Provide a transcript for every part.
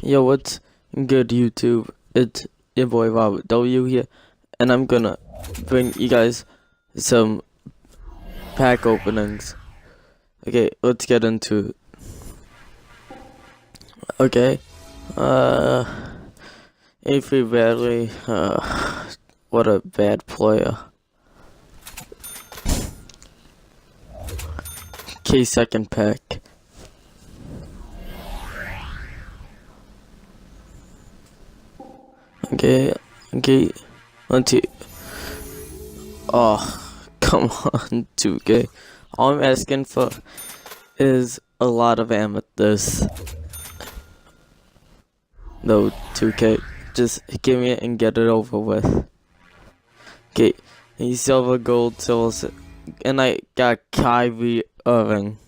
Yo, what's good, YouTube? It's your boy Robert W here, and I'm gonna bring you guys some pack openings. Okay, let's get into it. Okay, Avery Bradley, what a bad player. Okay, second pack. Okay, 1, 2. Oh, come on, 2K. All I'm asking for is a lot of amethyst. No, 2K. Just give me it and get it over with. Okay, silver, gold, silver, and I got Kyrie Irving.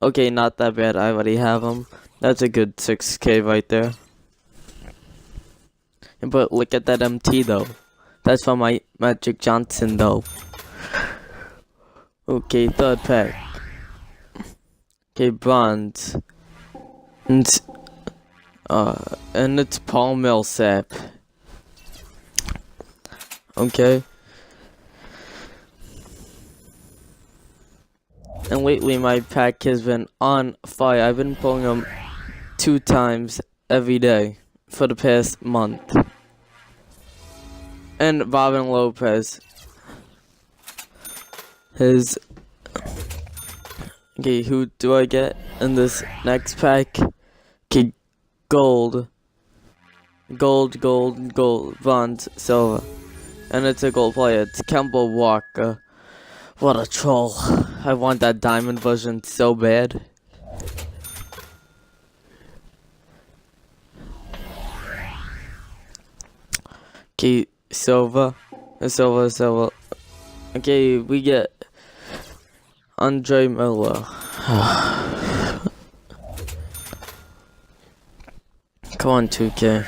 Okay, not that bad. I already have him. That's a good 6K right there. But look at that MT though. That's from my Magic Johnson though. Okay, third pack. Okay, bronze. And it's Paul Millsap. Okay. And lately my pack has been on fire. I've been pulling them 2 times every day for the past month. And Robin Lopez. Okay, who do I get in this next pack? Okay, gold, bronze, silver. And it's a gold player. It's Kemba Walker. What a troll. I want that diamond version so bad. Okay, silver. Okay, we get Andre Miller. Come on, 2K.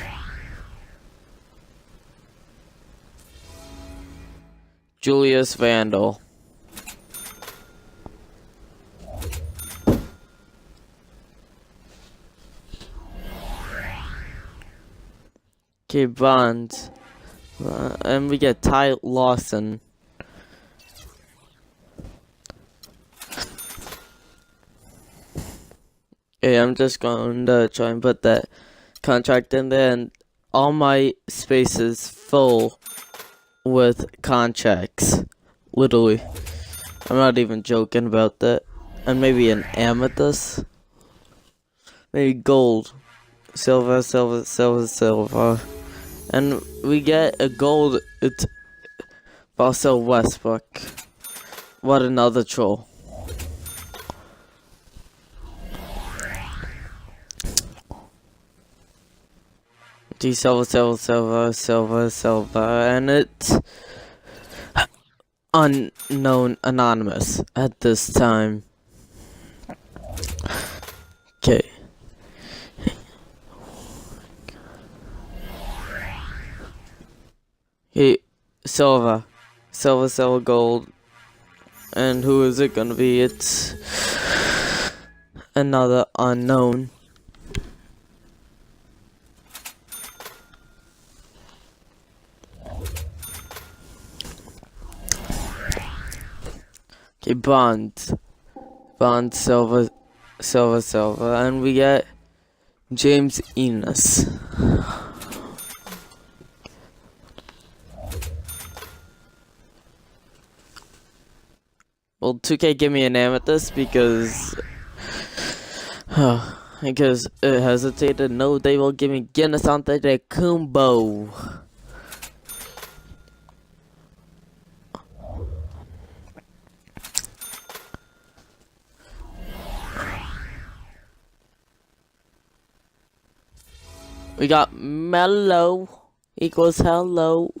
Julius Randle. Okay, bronze. And we get Ty Lawson. Okay, I'm just going to try and put that contract in there, and all my space is full with contracts. Literally. I'm not even joking about that. And maybe an amethyst. Maybe gold. Silver. And we get a gold. It's Russell Westbrook. What another troll. Silver, and it's unknown, anonymous at this time. Okay. Hey, silver, gold, and who is it gonna be? It's another unknown. Okay, bronze, silver, and we get James Enos. Well, 2K give me an amethyst because it hesitated. No, they will give me Giannis Antetokounmpo. We got Mellow equals hello.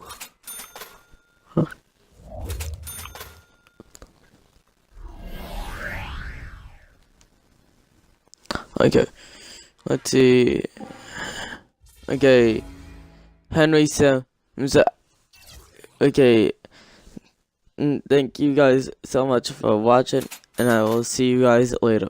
Okay, let's see. Okay, Henry Sims. Okay, thank you guys so much for watching, and I will see you guys later.